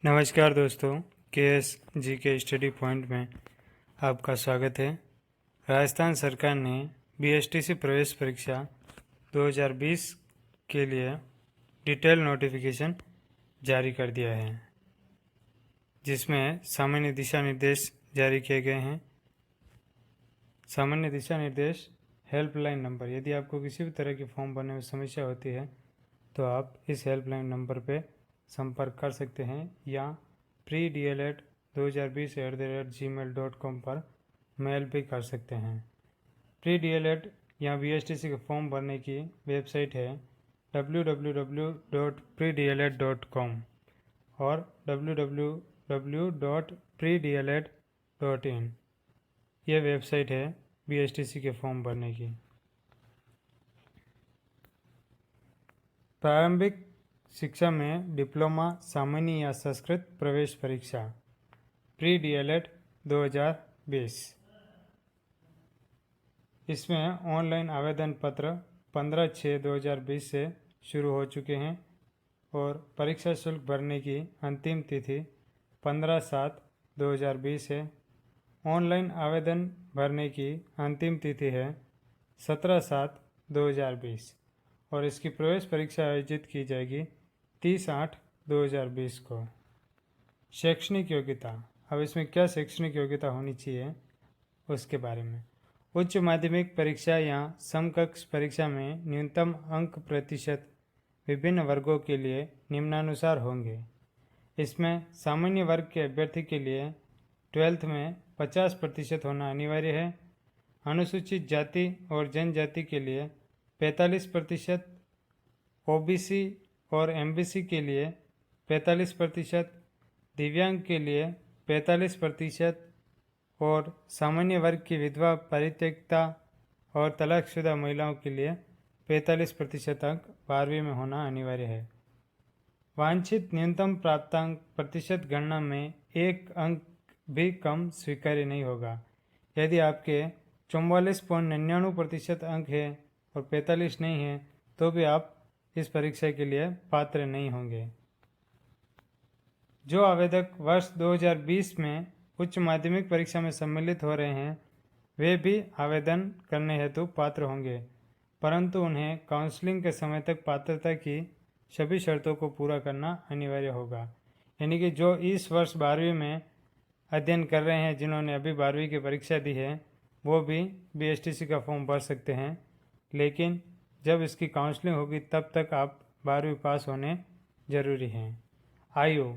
नमस्कार दोस्तों, केएस जी के स्टडी पॉइंट में आपका स्वागत है। राजस्थान सरकार ने बीएसटीसी प्रवेश परीक्षा 2020 के लिए डिटेल नोटिफिकेशन जारी कर दिया है, जिसमें सामान्य दिशा निर्देश जारी किए गए हैं। सामान्य दिशा निर्देश हेल्पलाइन नंबर, यदि आपको किसी भी तरह की फॉर्म भरने में समस्या होती है तो आप इस हेल्पलाइन नंबर पर संपर्क कर सकते हैं या pre-dled2020@gmail.com पर मेल भी कर सकते हैं। pre-dled या बीएसटीसी के फॉर्म भरने की वेबसाइट है www.predled.com और www.predled.in। यह वेबसाइट है बीएसटीसी के फॉर्म भरने की। प्रारंभिक शिक्षा में डिप्लोमा सामान्य या संस्कृत प्रवेश परीक्षा pre-dled 2020। इसमें ऑनलाइन आवेदन पत्र 15/6/2020 से शुरू हो चुके हैं और परीक्षा शुल्क भरने की अंतिम तिथि 15/7/2020 है। ऑनलाइन आवेदन भरने की अंतिम तिथि है 17/7/2020 और इसकी प्रवेश परीक्षा आयोजित की जाएगी 30/8/2020 को। शैक्षणिक योग्यता, अब इसमें क्या शैक्षणिक योग्यता होनी चाहिए उसके बारे में। उच्च माध्यमिक परीक्षा या समकक्ष परीक्षा में न्यूनतम अंक प्रतिशत विभिन्न वर्गों के लिए निम्नानुसार होंगे। इसमें सामान्य वर्ग के अभ्यर्थी के लिए 12th में 50% होना अनिवार्य है। अनुसूचित जाति और जनजाति के लिए 45%, ओबीसी और एमबीसी के लिए 45%, दिव्यांग के लिए 45% और सामान्य वर्ग की विधवा, परित्यक्ता और तलाकशुदा महिलाओं के लिए 45% अंक 12वीं में होना अनिवार्य है। वांछित न्यूनतम प्राप्तांक प्रतिशत गणना में 1 अंक भी कम स्वीकार्य नहीं होगा। यदि आपके 44.99% अंक है और 45 नहीं है तो भी आप इस परीक्षा के लिए पात्र नहीं होंगे। जो आवेदक वर्ष 2020 में उच्च माध्यमिक परीक्षा में सम्मिलित हो रहे हैं वे भी आवेदन करने हेतु पात्र होंगे, परंतु उन्हें काउंसलिंग के समय तक पात्रता की सभी शर्तों को पूरा करना अनिवार्य होगा। यानी कि जो इस वर्ष 12वीं में अध्ययन कर रहे हैं, जिन्होंने अभी 12वीं की परीक्षा दी है, वो भी बीएसटीसी का फॉर्म भर सकते हैं, लेकिन जब इसकी काउंसलिंग होगी तब तक आप 12वीं पास होने जरूरी हैं। आयु,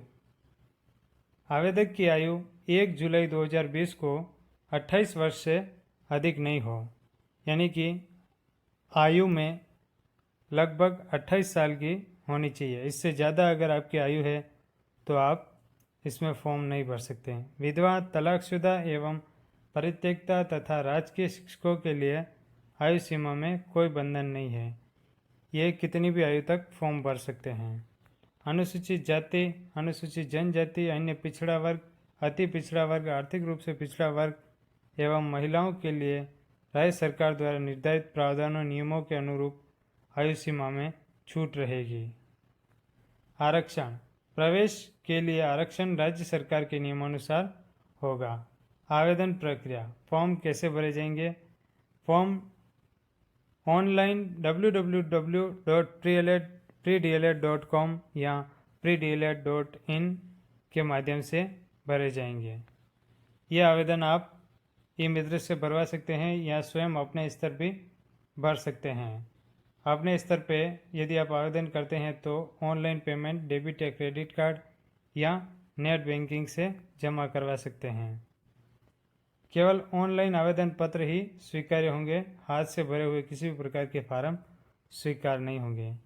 आवेदक की आयु 1 जुलाई 2020 को 28 वर्ष से अधिक नहीं हो, यानी कि आयु में लगभग 28 साल की होनी चाहिए। इससे ज़्यादा अगर आपकी आयु है तो आप इसमें फॉर्म नहीं भर सकते हैं। विधवा, तलाकशुदा एवं परित्यक्ता तथा राजकीय शिक्षकों के लिए आयु सीमा में कोई बंधन नहीं है, ये कितनी भी आयु तक फॉर्म भर सकते हैं। अनुसूचित जाति, अनुसूचित जनजाति, अन्य पिछड़ा वर्ग, अति पिछड़ा वर्ग, आर्थिक रूप से पिछड़ा वर्ग एवं महिलाओं के लिए राज्य सरकार द्वारा निर्धारित प्रावधानों नियमों के अनुरूप आयु सीमा में छूट रहेगी। आरक्षण, प्रवेश के लिए आरक्षण राज्य सरकार के नियमानुसार होगा। आवेदन प्रक्रिया, फॉर्म कैसे भरे जाएंगे। फॉर्म ऑनलाइन www.predled.com या predled.in के माध्यम से भरे जाएंगे। ये आवेदन आप ई-मित्र से भरवा सकते हैं या स्वयं अपने स्तर भी भर सकते हैं। अपने स्तर पे यदि आप आवेदन करते हैं तो ऑनलाइन पेमेंट डेबिट या क्रेडिट कार्ड या नेट बैंकिंग से जमा करवा सकते हैं। केवल ऑनलाइन आवेदन पत्र ही स्वीकार्य होंगे, हाथ से भरे हुए किसी भी प्रकार के फार्म स्वीकार नहीं होंगे।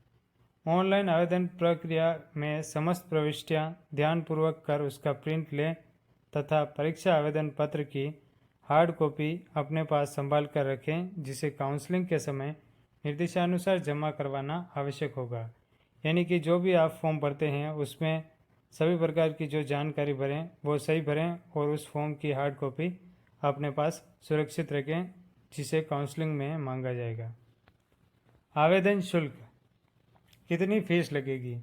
ऑनलाइन आवेदन प्रक्रिया में समस्त प्रविष्टियां ध्यानपूर्वक कर उसका प्रिंट लें तथा परीक्षा आवेदन पत्र की हार्ड कॉपी अपने पास संभाल कर रखें, जिसे काउंसलिंग के समय निर्देशानुसार जमा करवाना आवश्यक होगा। यानी कि जो भी आप फॉर्म भरते हैं उसमें सभी प्रकार की जो जानकारी भरें वो सही भरें और उस फॉर्म की हार्ड कॉपी अपने पास सुरक्षित रखें, जिसे काउंसलिंग में मांगा जाएगा। आवेदन शुल्क, कितनी फीस लगेगी।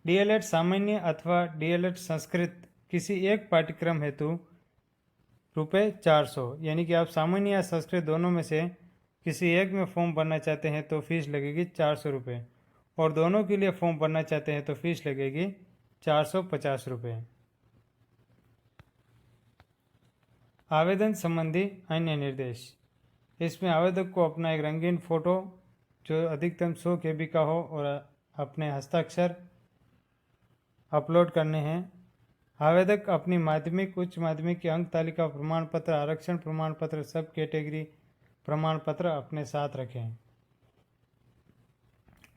डीएलएड सामान्य अथवा डीएलएड संस्कृत किसी एक पाठ्यक्रम हेतु ₹400, यानी कि आप सामान्य या संस्कृत दोनों में से किसी एक में फॉर्म भरना चाहते हैं तो फीस लगेगी ₹400, और दोनों के लिए फॉर्म भरना चाहते हैं तो फीस लगेगी ₹450। आवेदन संबंधी अन्य निर्देश। इसमें आवेदक को अपना एक रंगीन फोटो जो अधिकतम 100 KB का हो और अपने हस्ताक्षर अपलोड करने हैं। आवेदक अपनी माध्यमिक उच्च माध्यमिक की अंक तालिका प्रमाण पत्र, आरक्षण प्रमाण पत्र, सब कैटेगरी प्रमाण पत्र अपने साथ रखें।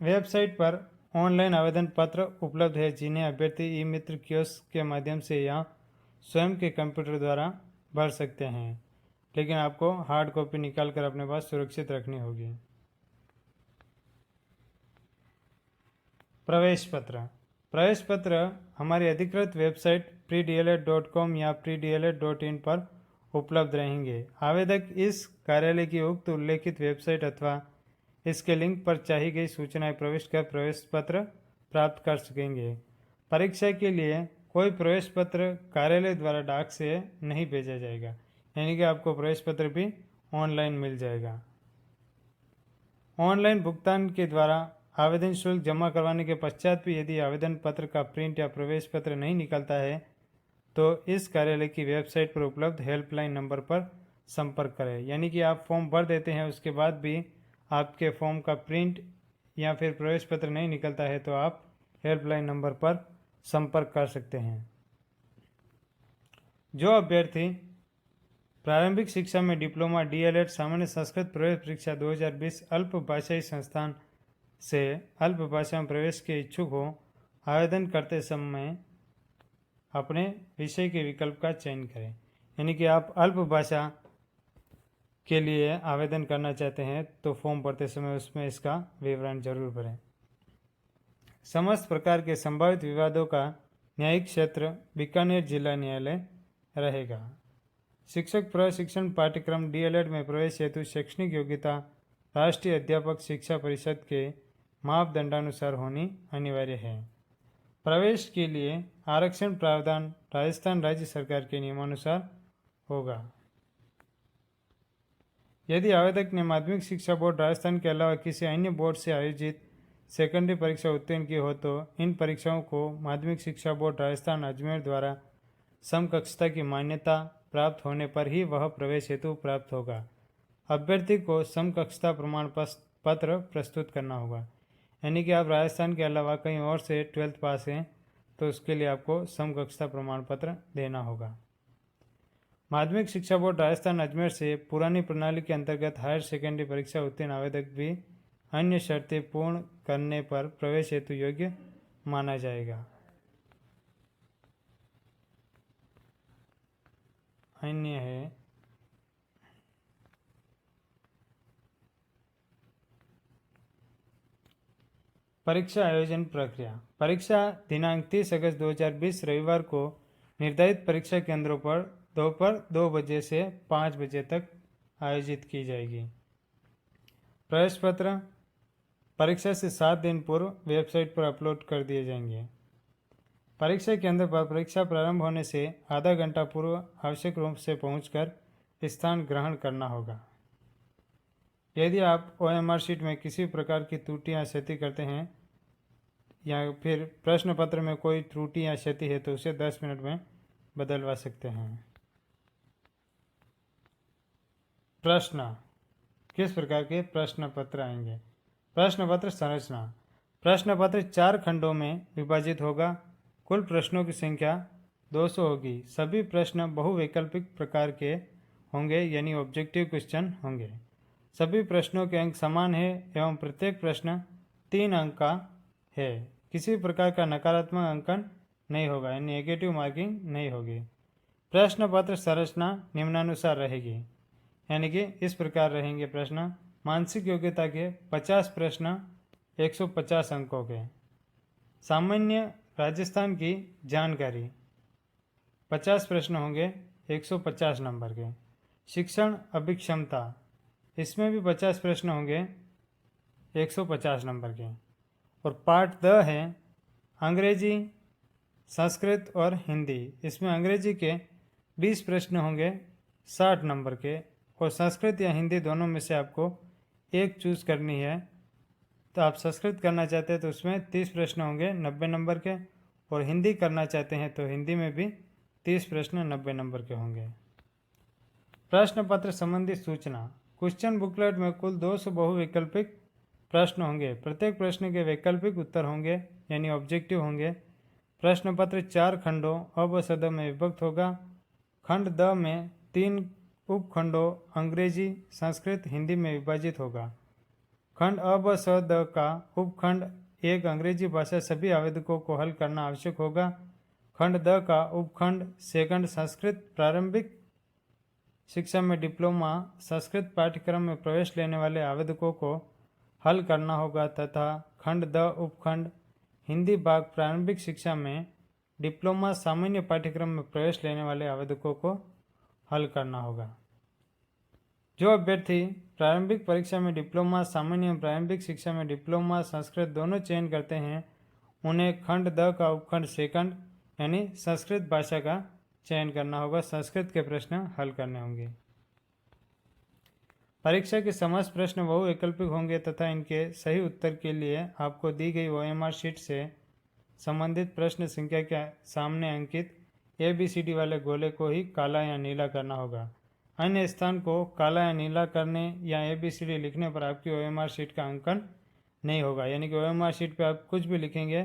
वेबसाइट पर ऑनलाइन आवेदन पत्र उपलब्ध है जिन्हें अभ्यर्थी ई मित्र कियोस्क के माध्यम से या स्वयं के कंप्यूटर द्वारा भर सकते हैं, लेकिन आपको हार्ड कॉपी निकाल कर अपने पास सुरक्षित रखनी होगी। प्रवेश पत्र। प्रवेश पत्र हमारी अधिकृत वेबसाइट predled.com या predled.in पर उपलब्ध रहेंगे। आवेदक इस कार्यालय की उक्त उल्लेखित वेबसाइट अथवा इसके लिंक पर चाही गई सूचनाएं प्रविष्ट कर प्रवेश पत्र प्राप्त कर सकेंगे। परीक्षा के लिए कोई प्रवेश पत्र कार्यालय द्वारा डाक से नहीं भेजा जाएगा, यानी कि आपको प्रवेश पत्र भी ऑनलाइन मिल जाएगा। ऑनलाइन भुगतान के द्वारा आवेदन शुल्क जमा करवाने के पश्चात भी यदि आवेदन पत्र का प्रिंट या प्रवेश पत्र नहीं निकलता है तो इस कार्यालय की वेबसाइट पर उपलब्ध हेल्पलाइन नंबर पर संपर्क करें। यानी कि आप फॉर्म भर देते हैं, उसके बाद भी आपके फॉर्म का प्रिंट या फिर प्रवेश पत्र नहीं निकलता है तो आप हेल्पलाइन नंबर पर संपर्क कर सकते हैं। जो अभ्यर्थी प्रारंभिक शिक्षा में डिप्लोमा, डीएलएड, सामान्य संस्कृत प्रवेश परीक्षा 2020 अल्प भाषाई संस्थान से अल्प भाषा में प्रवेश के इच्छुक हो, आवेदन करते समय अपने विषय के विकल्प का चयन करें। यानी कि आप अल्प भाषा के लिए आवेदन करना चाहते हैं तो फॉर्म भरते समय उसमें इसका विवरण जरूर भरें। समस्त प्रकार के संभावित विवादों का न्यायिक क्षेत्र बीकानेर जिला न्यायालय रहेगा। शिक्षक प्रशिक्षण पाठ्यक्रम डीएलएड में प्रवेश हेतु शैक्षणिक योग्यता राष्ट्रीय अध्यापक शिक्षा परिषद के मापदंडानुसार होनी अनिवार्य है। प्रवेश के लिए आरक्षण प्रावधान राजस्थान राज्य सरकार के नियमानुसार होगा। यदि आवेदक ने माध्यमिक शिक्षा बोर्ड राजस्थान के अलावा किसी अन्य बोर्ड से आयोजित सेकेंडरी परीक्षा उत्तीर्ण की हो तो इन परीक्षाओं को माध्यमिक शिक्षा बोर्ड राजस्थान अजमेर द्वारा समकक्षता की मान्यता प्राप्त होने पर ही वह प्रवेश हेतु प्राप्त होगा। अभ्यर्थी को समकक्षता प्रमाण पत्र प्रस्तुत करना होगा। यानी कि आप राजस्थान के अलावा कहीं और से 12th पास हैं तो उसके लिए आपको समकक्षता प्रमाण पत्र देना होगा। माध्यमिक शिक्षा बोर्ड राजस्थान अजमेर से पुरानी प्रणाली के अंतर्गत हायर सेकेंडरी परीक्षा उत्तीर्ण आवेदक भी अन्य शर्तें पूर्ण करने पर प्रवेश हेतु योग्य माना जाएगा। अन्य है परीक्षा आयोजन प्रक्रिया। परीक्षा दिनांक 30 अगस्त 2020 रविवार को निर्धारित परीक्षा केंद्रों पर दोपहर 2 बजे से 5 बजे तक आयोजित की जाएगी। प्रवेश पत्र परीक्षा से 7 दिन पूर्व वेबसाइट पर अपलोड कर दिए जाएंगे। परीक्षा केंद्र पर परीक्षा प्रारंभ होने से आधा घंटा पूर्व आवश्यक रूप से पहुंचकर स्थान ग्रहण करना होगा। यदि आप OMR शीट में किसी प्रकार की त्रुटि या क्षति करते हैं या फिर प्रश्न पत्र में कोई त्रुटि या क्षति है तो उसे 10 मिनट में बदलवा सकते हैं। प्रश्न किस प्रकार के प्रश्न पत्र आएंगे? प्रश्न पत्र संरचना। प्रश्न पत्र 4 खंडों में विभाजित होगा। कुल प्रश्नों की संख्या 200 होगी। सभी प्रश्न बहुवैकल्पिक प्रकार के होंगे, यानी ऑब्जेक्टिव क्वेश्चन होंगे। सभी प्रश्नों के अंक समान है एवं प्रत्येक प्रश्न 3 अंक का है। किसी प्रकार का नकारात्मक अंकन नहीं होगा, यानी नेगेटिव मार्किंग नहीं होगी। प्रश्न पत्र संरचना निम्नानुसार रहेगी, यानी कि इस प्रकार रहेंगे प्रश्न। मानसिक योग्यता के 50 प्रश्न 150 अंकों के। सामान्य राजस्थान की जानकारी 50 प्रश्न होंगे 150 नंबर के। शिक्षण अभिक्षमता इसमें भी 50 प्रश्न होंगे 150 नंबर के। और पार्ट द है अंग्रेजी, संस्कृत और हिंदी। इसमें अंग्रेजी के 20 प्रश्न होंगे 60 नंबर के, और संस्कृत या हिंदी दोनों में से आपको एक चूज़ करनी है। तो आप संस्कृत करना चाहते हैं तो उसमें 30 प्रश्न होंगे 90 नंबर के, और हिंदी करना चाहते हैं तो हिंदी में भी 30 प्रश्न 90 नंबर के होंगे। प्रश्न पत्र संबंधी सूचना। क्वेश्चन बुकलेट में कुल 200 बहुविकल्पिक प्रश्न होंगे। प्रत्येक प्रश्न के वैकल्पिक उत्तर होंगे यानी ऑब्जेक्टिव होंगे। प्रश्न पत्र 4 खंडों अ व स द में विभक्त होगा। खंड द में 3 उपखंडों अंग्रेजी, संस्कृत, हिंदी में विभाजित होगा। खंड अ व स द का उपखंड एक अंग्रेजी भाषा सभी आवेदकों को हल करना आवश्यक होगा। खंड द का उपखंड सेकंड संस्कृत प्रारंभिक शिक्षा में डिप्लोमा संस्कृत पाठ्यक्रम में प्रवेश लेने वाले आवेदकों को हल करना होगा, तथा खंड द उपखंड हिंदी भाग प्रारंभिक शिक्षा में डिप्लोमा सामान्य पाठ्यक्रम में प्रवेश लेने वाले आवेदकों को हल करना होगा। जो अभ्यर्थी प्रारंभिक परीक्षा में डिप्लोमा सामान्य एवं प्रारंभिक शिक्षा में डिप्लोमा संस्कृत दोनों चयन करते हैं, उन्हें खंड द का उपखंड सेकंड यानी संस्कृत भाषा का चयन करना होगा। संस्कृत के प्रश्न हल करने होंगे। परीक्षा के समस्त प्रश्न बहुविकल्पिक होंगे तथा इनके सही उत्तर के लिए आपको दी गई OMR शीट से संबंधित प्रश्न संख्या के सामने अंकित ABCD वाले गोले को ही काला या नीला करना होगा। अन्य स्थान को काला या नीला करने या ABCD लिखने पर आपकी OMR शीट का अंकन नहीं होगा, यानी कि OMR शीट पे आप कुछ भी लिखेंगे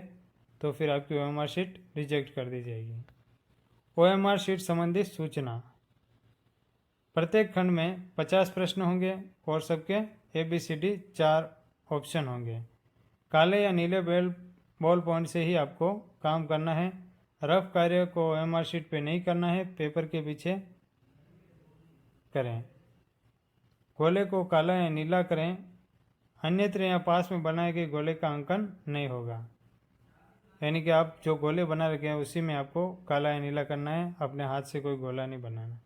तो फिर आपकी OMR शीट रिजेक्ट कर दी जाएगी। OMR शीट संबंधी सूचना। प्रत्येक खंड में 50 प्रश्न होंगे और सबके ABCD 4 ऑप्शन होंगे। काले या नीले बॉल पॉइंट से ही आपको काम करना है। रफ कार्य को OMR शीट पे नहीं करना है, पेपर के पीछे करें। गोले को काला या नीला करें, अन्यत्र या पास में बनाए गए गोले का अंकन नहीं होगा। यानी कि आप जो गोले बना रखे हैं उसी में आपको काला या नीला करना है, अपने हाथ से कोई गोला नहीं बनाना।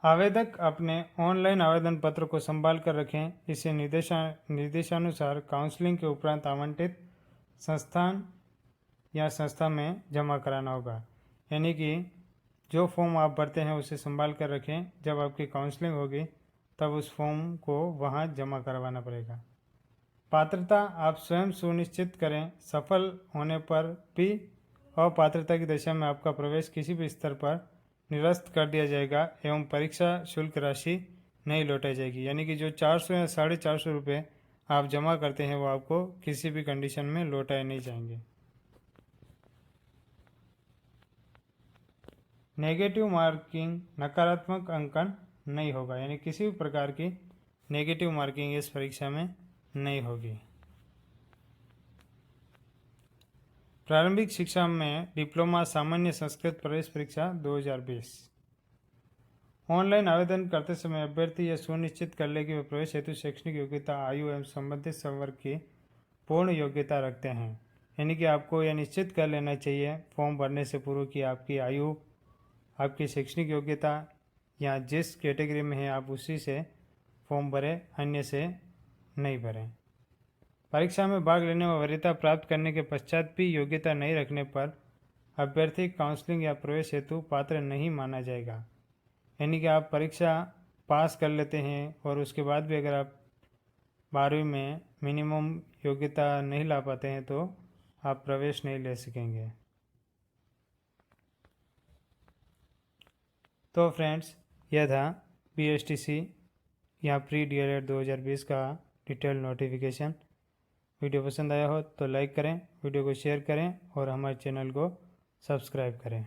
आवेदक अपने ऑनलाइन आवेदन पत्र को संभाल कर रखें। इसे निर्देशानुसार काउंसलिंग के उपरांत आवंटित संस्थान या संस्था में जमा कराना होगा। यानी कि जो फॉर्म आप भरते हैं उसे संभाल कर रखें, जब आपकी काउंसलिंग होगी तब उस फॉर्म को वहाँ जमा करवाना पड़ेगा। पात्रता आप स्वयं सुनिश्चित करें। सफल होने पर भी अपात्रता की दशा में आपका प्रवेश किसी भी स्तर पर निरस्त कर दिया जाएगा एवं परीक्षा शुल्क राशि नहीं लौटाई जाएगी। यानी कि जो 400 या 450 रुपये आप जमा करते हैं वो आपको किसी भी कंडीशन में लौटाए नहीं जाएंगे। नेगेटिव मार्किंग नकारात्मक अंकन नहीं होगा, यानी किसी भी प्रकार की नेगेटिव मार्किंग इस परीक्षा में नहीं होगी। प्रारंभिक शिक्षा में डिप्लोमा सामान्य संस्कृत प्रवेश परीक्षा 2020। ऑनलाइन आवेदन करते समय अभ्यर्थी यह सुनिश्चित कर ले कि वे प्रवेश हेतु शैक्षणिक योग्यता, आयु एवं संबंधित संवर्ग की पूर्ण योग्यता रखते हैं। यानी कि आपको यह निश्चित कर लेना चाहिए फॉर्म भरने से पूर्व कि आपकी आयु, आपकी शैक्षणिक योग्यता या जिस कैटेगरी में है आप उसी से फॉर्म भरें, अन्य से नहीं भरें। परीक्षा में भाग लेने व वरीयता प्राप्त करने के पश्चात भी योग्यता नहीं रखने पर अभ्यर्थी काउंसलिंग या प्रवेश हेतु पात्र नहीं माना जाएगा। यानी कि आप परीक्षा पास कर लेते हैं और उसके बाद भी अगर आप 12वीं में मिनिमम योग्यता नहीं ला पाते हैं तो आप प्रवेश नहीं ले सकेंगे। तो फ्रेंड्स, यह था BSTC या प्री DLED 2020 का डिटेल नोटिफिकेशन। वीडियो पसंद आया हो तो लाइक करें, वीडियो को शेयर करें और हमारे चैनल को सब्सक्राइब करें।